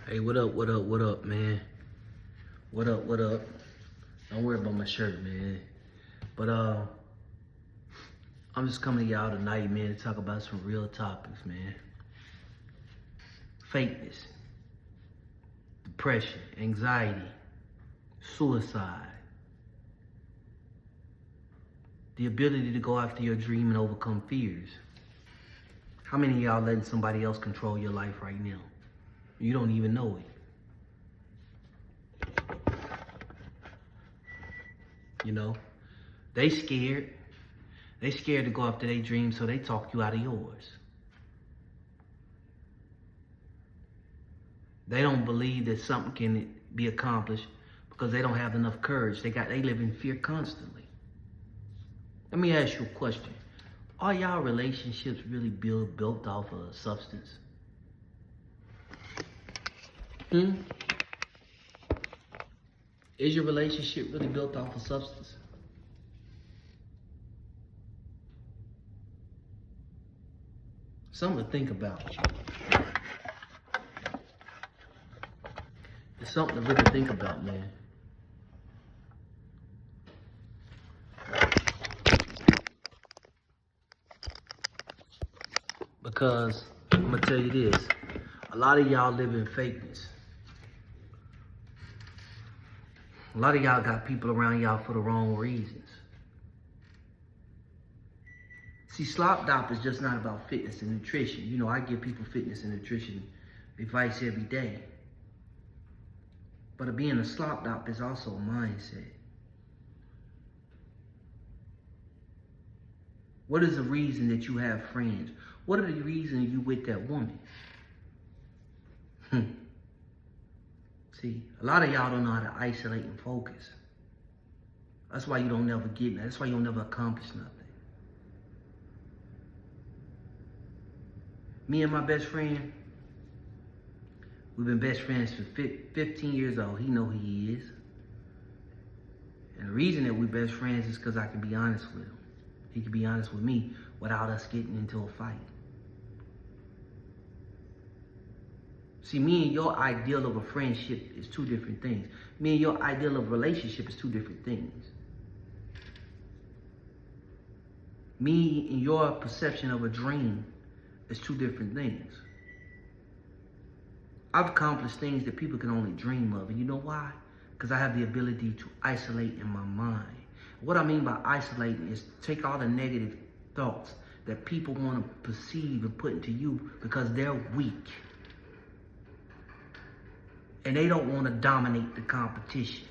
Hey, what up, man? What up? Don't worry about my shirt, man. But I'm just coming to y'all tonight, man, to talk about some real topics, man. Fakeness, depression, anxiety, suicide, the ability to go after your dream and overcome fears. How many of y'all letting somebody else control your life right now? You don't even know it. You know, they scared. They scared to go after their dreams, so they talk you out of yours. They don't believe that something can be accomplished because they don't have enough courage. They live in fear constantly. Let me ask you a question. Are y'all relationships really built off of substance? Is your relationship really built off of substance? Something to think about. It's something to really think about, man. Because I'm gonna tell you this, a lot of y'all live in fakeness. A lot of y'all got people around y'all for the wrong reasons. See, Slop Dop is just not about fitness and nutrition. You know, I give people fitness and nutrition advice every day. But being a Slop Dop is also a mindset. What is the reason that you have friends? What are the reasons you with that woman? See, a lot of y'all don't know how to isolate and focus. That's why you don't never get that. That's why you'll never accomplish nothing. Me and my best friend, we've been best friends for 15 years old. He know who he is. And the reason that we're best friends is because I can be honest with him. He can be honest with me without us getting into a fight. See, me and your ideal of a friendship is two different things. Me and your ideal of a relationship is two different things. Me and your perception of a dream is two different things. I've accomplished things that people can only dream of. And you know why? Because I have the ability to isolate in my mind. What I mean by isolating is take all the negative thoughts that people want to perceive and put into you because they're weak. And they don't want to dominate the competition.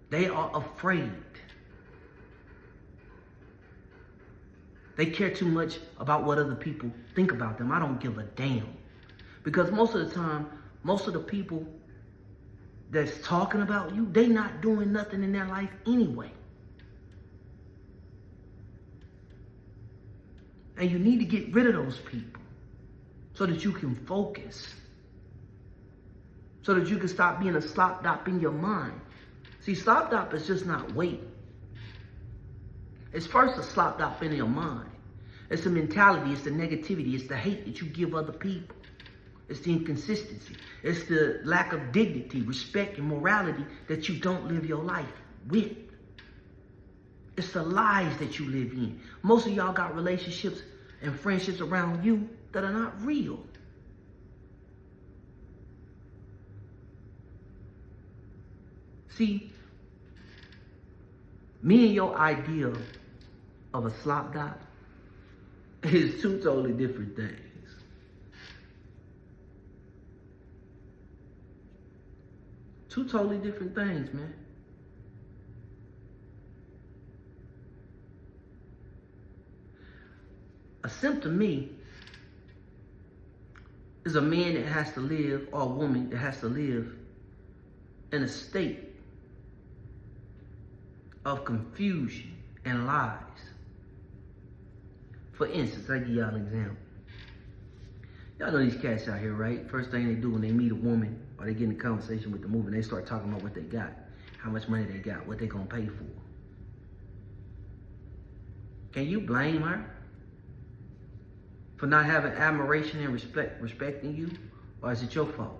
They are afraid. They care too much about what other people think about them. I don't give a damn. Because most of the time, most of the people that's talking about you, they not doing nothing in their life anyway. And you need to get rid of those people so that you can focus. So that you can stop being a Slop Dop in your mind. See, Slop Dop is just not weight. It's first a Slop Dop in your mind. It's the mentality, it's the negativity, it's the hate that you give other people. It's the inconsistency. It's the lack of dignity, respect, and morality that you don't live your life with. It's the lies that you live in. Most of y'all got relationships and friendships around you that are not real. See, me and your idea of a Slop Dop is two totally different things. Two totally different things, man. A simp to me is a man that has to live, or a woman that has to live in a state of confusion and lies. For instance, I give y'all an example. Y'all know these cats out here, right? First thing they do when they meet a woman or they get in a conversation with the woman, they start talking about what they got, how much money they got, what they gonna pay for. Can you blame her For not having admiration and respecting you? Or is it your fault?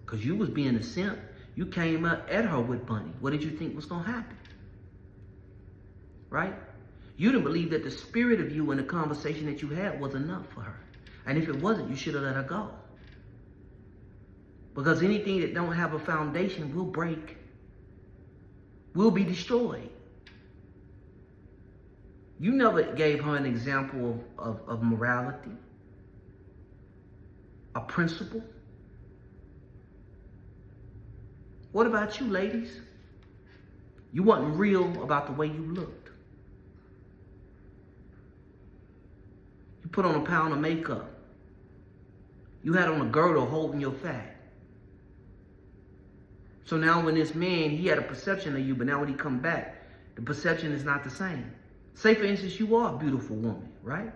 Because you was being a simp. You came up at her with Bunny. What did you think was going to happen? Right? You didn't believe that the spirit of you and the conversation that you had was enough for her. And if it wasn't, you should have let her go. Because anything that don't have a foundation will break. Will be destroyed. You never gave her an example of morality. A principle. What about you, ladies? You wasn't real about the way you looked. You put on a pound of makeup. You had on a girdle holding your fat. So now when this man, he had a perception of you, but now when he come back, the perception is not the same. Say, for instance, you are a beautiful woman, right?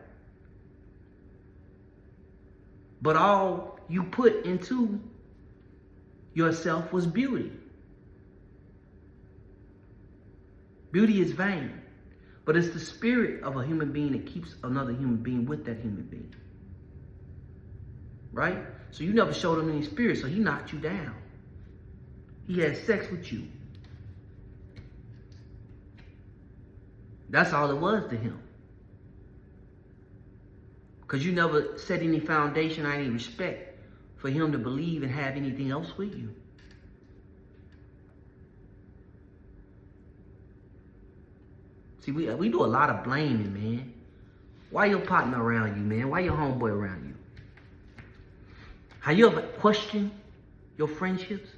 But all you put into yourself was beauty. Beauty is vain, but it's the spirit of a human being that keeps another human being with that human being. Right? So you never showed him any spirit, so he knocked you down. He had sex with you. That's all it was to him. Because you never set any foundation or any respect for him to believe and have anything else with you. See, we do a lot of blaming, man. Why your partner around you, man? Why your homeboy around you? Have you ever questioned your friendships?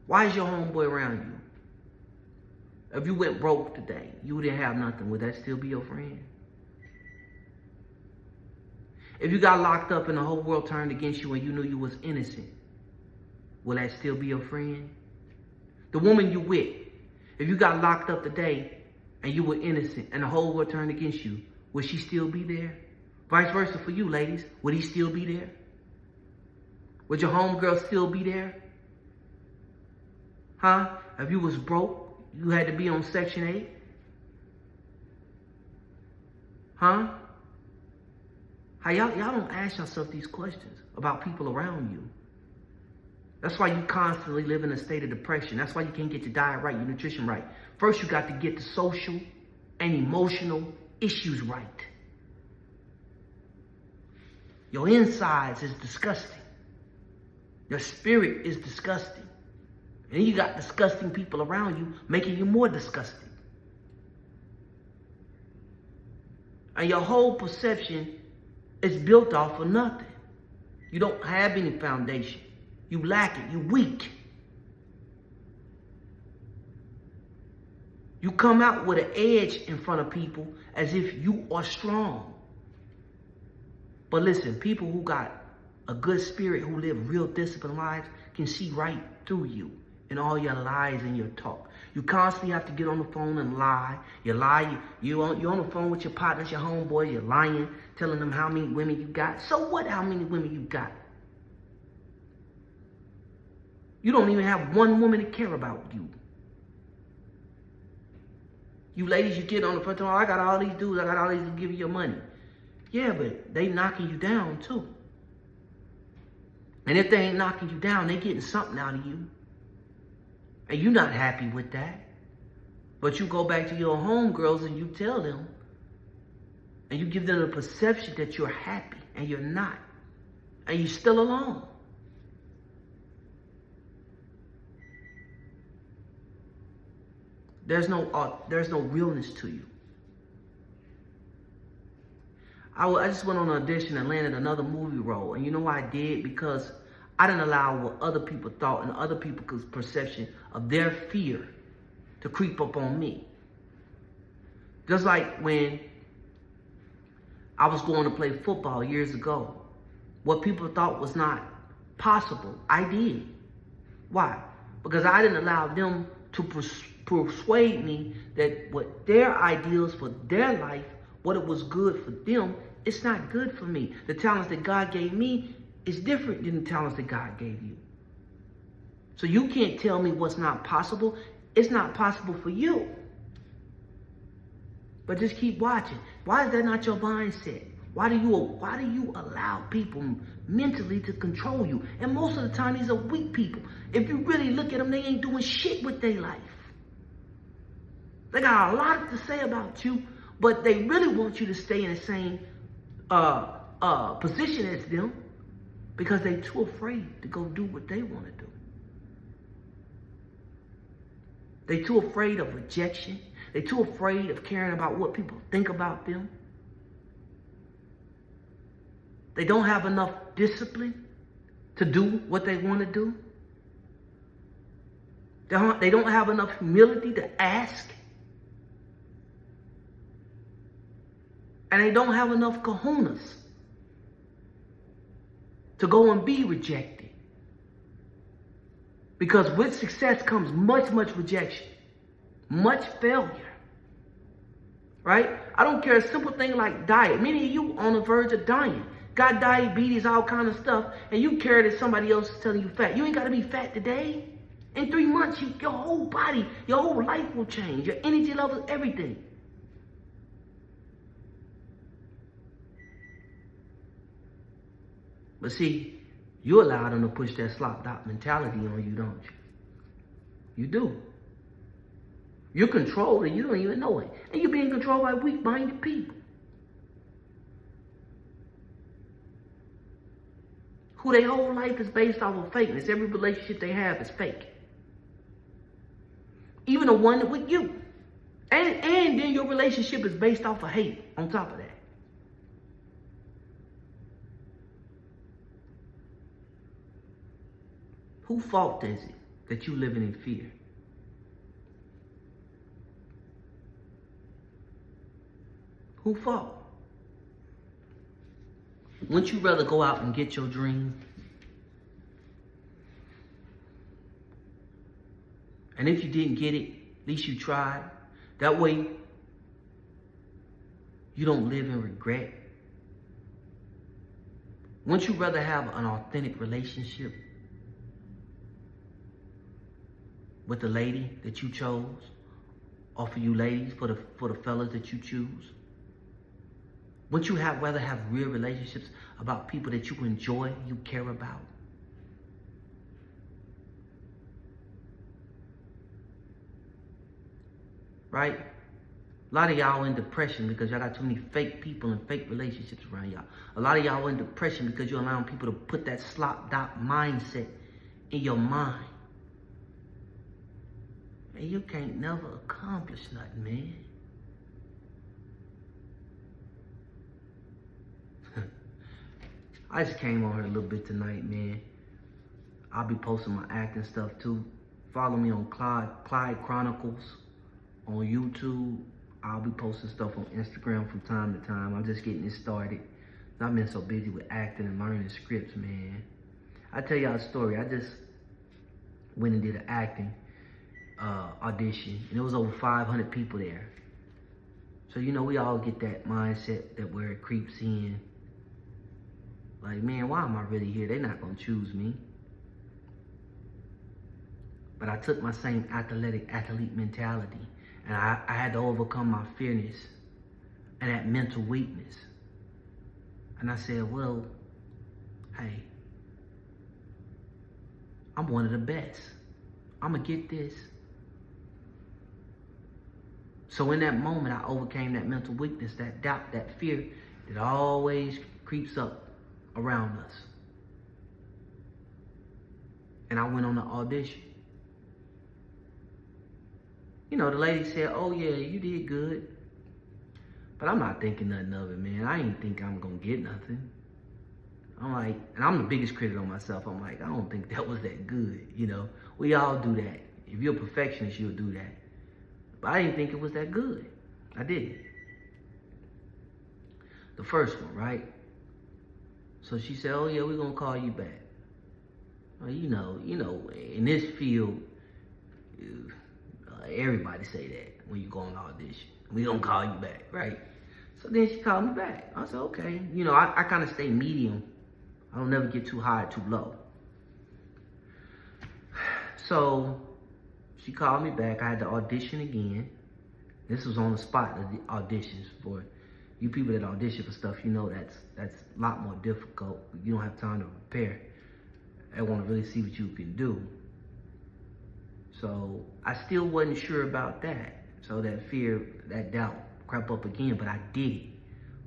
Why is your homeboy around you? If you went broke today, you didn't have nothing, would that still be your friend? If you got locked up and the whole world turned against you and you knew you was innocent, will that still be your friend? The woman you with, if you got locked up today and you were innocent and the whole world turned against you, would she still be there? Vice versa for you, ladies. Would he still be there? Would your homegirl still be there? Huh? If you was broke, you had to be on Section 8? Huh? How y'all don't ask yourself these questions about people around you. That's why you constantly live in a state of depression. That's why you can't get your diet right, your nutrition right. First, you got to get the social and emotional issues right. Your insides is disgusting. Your spirit is disgusting. And you got disgusting people around you making you more disgusting. And your whole perception is built off of nothing. You don't have any foundation. You lack it. You weak. You come out with an edge in front of people as if you are strong. But listen, people who got a good spirit, who live real disciplined lives, can see right through you and all your lies and your talk. You constantly have to get on the phone and lie. You lie. You're on the phone with your partners, your homeboy. You're lying, telling them how many women you got. So what? How many women you got? You don't even have one woman to care about you. You ladies, you get on the front door. I got all these dudes. I got all these to give you your money. Yeah, but they knocking you down too. And if they ain't knocking you down, they getting something out of you. And you're not happy with that. But you go back to your homegirls and you tell them. And you give them the perception that you're happy. And you're not. And you're still alone. There's no realness to you. I just went on an audition and landed another movie role. And you know why I did? Because I didn't allow what other people thought and other people's perception of their fear to creep up on me. Just like when I was going to play football years ago. What people thought was not possible, I did. Why? Because I didn't allow them to persuade me that what their ideals for their life, what it was good for them, it's not good for me. The talents that God gave me is different than the talents that God gave you. So you can't tell me what's not possible. It's not possible for you. But just keep watching. Why is that not your mindset? Why do you allow people mentally to control you? And most of the time, these are weak people. If you really look at them, they ain't doing shit with their life. They got a lot to say about you, but they really want you to stay in the same position as them because they're too afraid to go do what they want to do. They're too afraid of rejection. They're too afraid of caring about what people think about them. They don't have enough discipline to do what they want to do. They don't have enough humility to ask. And they don't have enough kahunas to go and be rejected. Because with success comes much, much rejection. Much failure. Right? I don't care, a simple thing like diet. Many of you on the verge of dying. Got diabetes, all kind of stuff, and you care that somebody else is telling you fat. You ain't got to be fat today. In 3 months, your whole body, your whole life will change. Your energy levels, everything. But see, you allow them to push that slop dot mentality on you, don't you? You do. You're controlled and you don't even know it. And you're being controlled by weak-minded people. Who their whole life is based off of fakeness. Every relationship they have is fake. Even the one with you. And then your relationship is based off of hate on top of that. Whose fault is it that you living in fear? Whose fault? Wouldn't you rather go out and get your dream? And if you didn't get it, at least you tried. That way, you don't live in regret. Wouldn't you rather have an authentic relationship with the lady that you chose? Or for you ladies, for the fellas that you choose? Wouldn't you rather have real relationships about people that you enjoy, you care about? Right? A lot of y'all in depression because y'all got too many fake people and fake relationships around y'all. A lot of y'all in depression because you're allowing people to put that slop dot mindset in your mind. And you can't never accomplish nothing, man. I just came on here a little bit tonight, man. I'll be posting my acting stuff too. Follow me on Clyde Chronicles on YouTube. I'll be posting stuff on Instagram from time to time. I'm just getting it started. I've been so busy with acting and learning scripts, man. I tell y'all a story. I just went and did an acting audition, and there was over 500 people there. So, you know, we all get that mindset that where it creeps in. Like, man, why am I really here? They're not going to choose me. But I took my same athlete mentality, and I had to overcome my fearness and that mental weakness. And I said, well, hey, I'm one of the best. I'm going to get this. So in that moment, I overcame that mental weakness, that doubt, that fear that always creeps up around us. And I went on the audition. You know, the lady said, oh yeah, you did good. But I'm not thinking nothing of it, man. I ain't think I'm gonna get nothing. I'm like, and I'm the biggest critic on myself. I'm like, I don't think that was that good, you know. We all do that. If you're a perfectionist, you'll do that. But I didn't think it was that good. I didn't. The first one, right? So she said, oh yeah, we're gonna call you back. Well, you know, in this field, everybody say that when you go on audition. We gonna call you back, right? So then she called me back. I said, okay. You know, I kind of stay medium. I don't never get too high or too low. So she called me back. I had to audition again. This was on the spot of the auditions. For you people that audition for stuff, you know that's a lot more difficult. You don't have time to prepare. I want to really see what you can do. So I still wasn't sure about that. So that fear, that doubt crept up again, but I did it.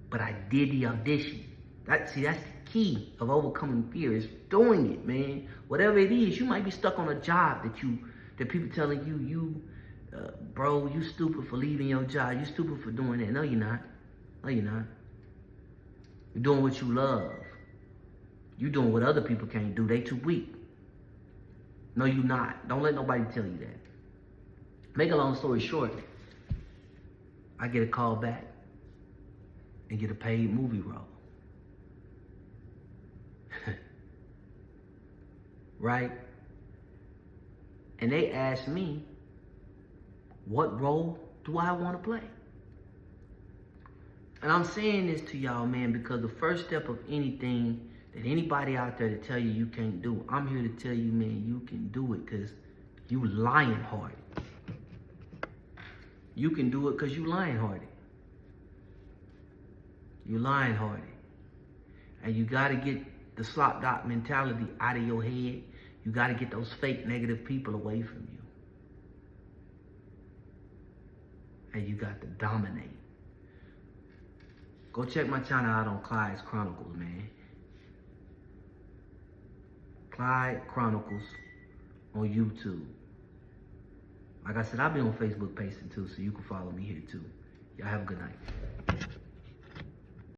But I did the audition. That's the key of overcoming fear, is doing it, man. Whatever it is, you might be stuck on a job that people telling you, bro, you stupid for leaving your job. You stupid for doing that. No, you're not. No, you're not. You're doing what you love. You're doing what other people can't do. They too weak. No, you're not. Don't let nobody tell you that. Make a long story short, I get a call back and get a paid movie role. Right? And they asked me, what role do I want to play? And I'm saying this to y'all, man, because the first step of anything that anybody out there to tell you you can't do, I'm here to tell you, man, you can do it because you lion-hearted. You can do it because you lion-hearted. You lion-hearted. And you got to get the slop dot mentality out of your head. You got to get those fake negative people away from you. And you got to dominate. Go check my channel out on Clyde's Chronicles, man. Clyde Chronicles on YouTube. Like I said, I'll be on Facebook pacing too, so you can follow me here too. Y'all have a good night.